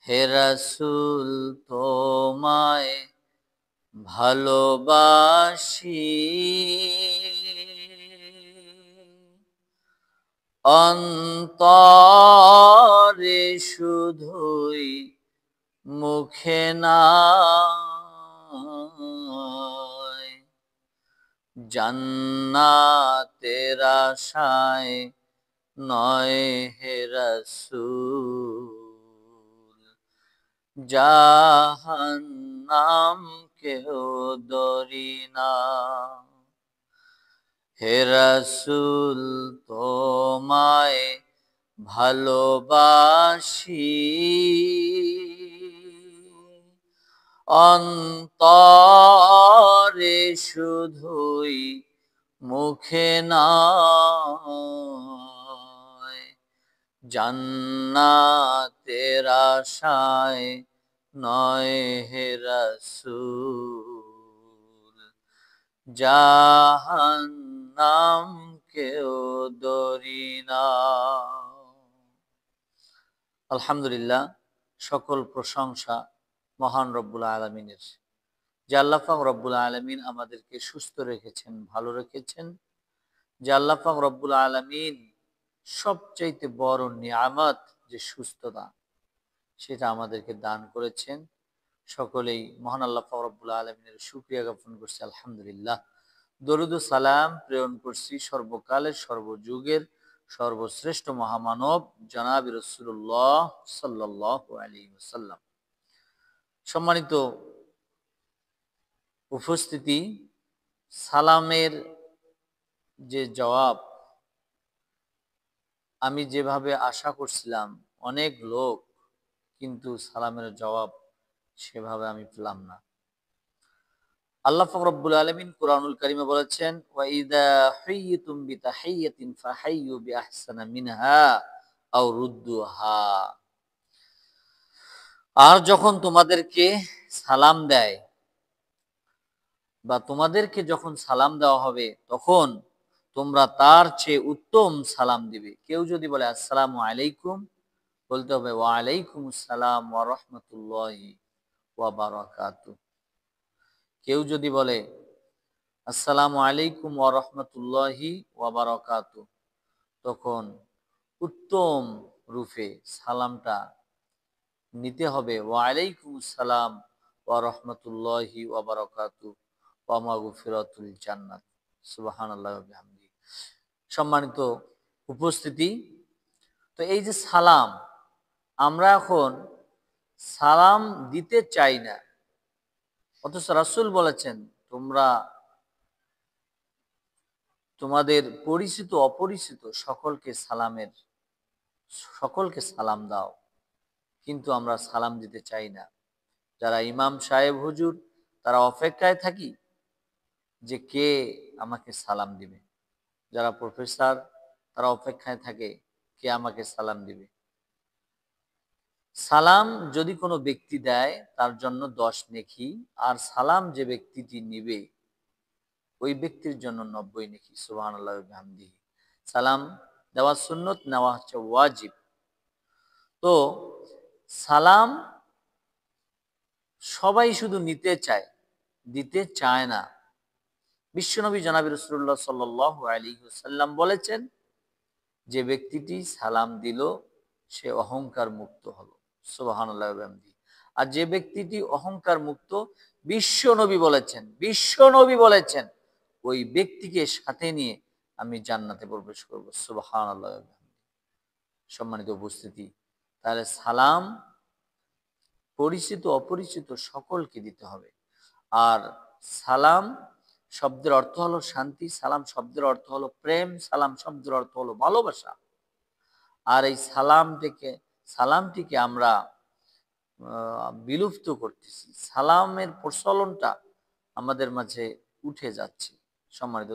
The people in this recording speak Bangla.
হে রাসূল তোমায় ভালোবাসি, অন্তরে শুধুই মুখে নয়। জান্নাতের আশায় নয় হে রাসূল, জাহান্নাম কেউ ডরি না। হে রাসূল তোমায় ভালোবাসি, অন্তরে শুধুই মুখে নয়। জান্নাতের আশায় নয় হে রাসূল, জাহান্নাম কেউ ডরি না। আলহামদুলিল্লাহ, সকল প্রশংসা মহান রব্বুল আলামিনের, যে আল্লাহ পাক রব্বুল আলামিন আমাদেরকে সুস্থ রেখেছেন, ভালো রেখেছেন। যে আল্লাহ পাক রব্বুল আলামিন সবচাইতে বড় নিয়ামত যে সুস্থতা, সেটা আমাদেরকে দান করেছেন। সকলেই মহান আল্লাহ পাক রব্বুল আলামিনের শুকরিয়া জ্ঞাপন করছি আলহামদুলিল্লাহ। দরুদ ও সালাম প্রেরণ করছি সর্বকালের সর্বযুগের সর্বশ্রেষ্ঠ মহামানব জনাব রাসূলুল্লাহ সাল্লাল্লাহু আলাইহি ওয়াসাল্লাম। সম্মানিত উপস্থিতি, সালামের যে জবাব আমি যেভাবে আশা করছিলাম, অনেক লোক কিন্তু সালামের জবাব সেভাবে আমি পেলাম না। আল্লাহ পাক রব্বুল আলামিন কুরআনুল কারীমে বলেছেন, ওয়া ইযা হুয়্যিতুম বিতাহিয়্যাতিন ফাহাইয়্যু বিআহসানা মিনহা আও রুদ্দুহা। আর যখন তোমাদেরকে সালাম দেয় বা তোমাদেরকে যখন সালাম দেওয়া হবে, তখন তোমরা তার চেয়ে উত্তম সালাম দিবে। কেউ যদি বলে আসসালামু আলাইকুম, বলতে হবে ওয়া আলাইকুমুস সালাম ওয়া রাহমাতুল্লাহি ওয়া বারাকাতুহু। কেউ যদি বলে আসসালামু আলাইকুম ওয়া রাহমাতুল্লাহি ওয়া বারাকাতুহু, তখন উত্তম রূপে সালামটা নিতে হবে ওয়া আলাইকুমুস সালাম ওয়া রাহমাতুল্লাহি ওয়া বারাকাতুহু ওয়া মাগফিরাতুল জান্নাত। সুবহানাল্লাহি ওয়া বিহামদিহি। সম্মানিত উপস্থিতি, তো এই যে সালাম, আমরা এখন সালাম দিতে চাই না, অথচ রাসূল বলেছেন তোমরা তোমাদের পরিচিত অপরিচিত সকলকে সালাম দাও, কিন্তু আমরা সালাম দিতে চাই না। যারা ইমাম সাহেব হুজুর, তারা অপেক্ষায় থাকি যে কে আমাকে সালাম দিবে। যারা প্রফেসর, তারা অপেক্ষায় থাকে কে আমাকে সালাম দিবে। সালাম যদি কোনো ব্যক্তি দেয়, তার জন্য 10 নেকি, আর সালাম যে ব্যক্তিটি নিবে ওই ব্যক্তির জন্য 90 নেকি। সুবহানাল্লাহি ওয়া বিহামদিহি। সালাম দেওয়া সুন্নত, নেওয়া হচ্ছে ওয়াজিব। তো সালাম সবাই শুধু নিতে চায়, দিতে চায় না। বিশ্বনবী জনাব রাসূলুল্লাহ সাল্লাল্লাহু আলাইহি ওয়াসাল্লাম বলেছেন, যে ব্যক্তিটি সালাম দিল সে অহংকার মুক্ত হলো। সুবহানাল্লাহি ওয়া বিহামদিহি। আর যে ব্যক্তিটি অহংকার মুক্ত, বিশ্বনবী বলেছেন ওই ব্যক্তিকে সাথে নিয়ে আমি জান্নাতে প্রবেশ করব। সুবহানাল্লাহি ওয়া বিহামদিহি। সম্মানিত উপস্থিতি, তাহলে সালাম পরিচিত অপরিচিত সকলকে দিতে হবে। আর সালাম শব্দের অর্থ হলো শান্তি, সালাম শব্দের অর্থ হলো প্রেম, সালাম শব্দের অর্থ হলো ভালোবাসা। আর এই সালামটিকে আমরা বিলুপ্ত করতেছি। সালামের প্রচলনটা আমাদের মাঝে উঠে যাচ্ছে। সম্মানিত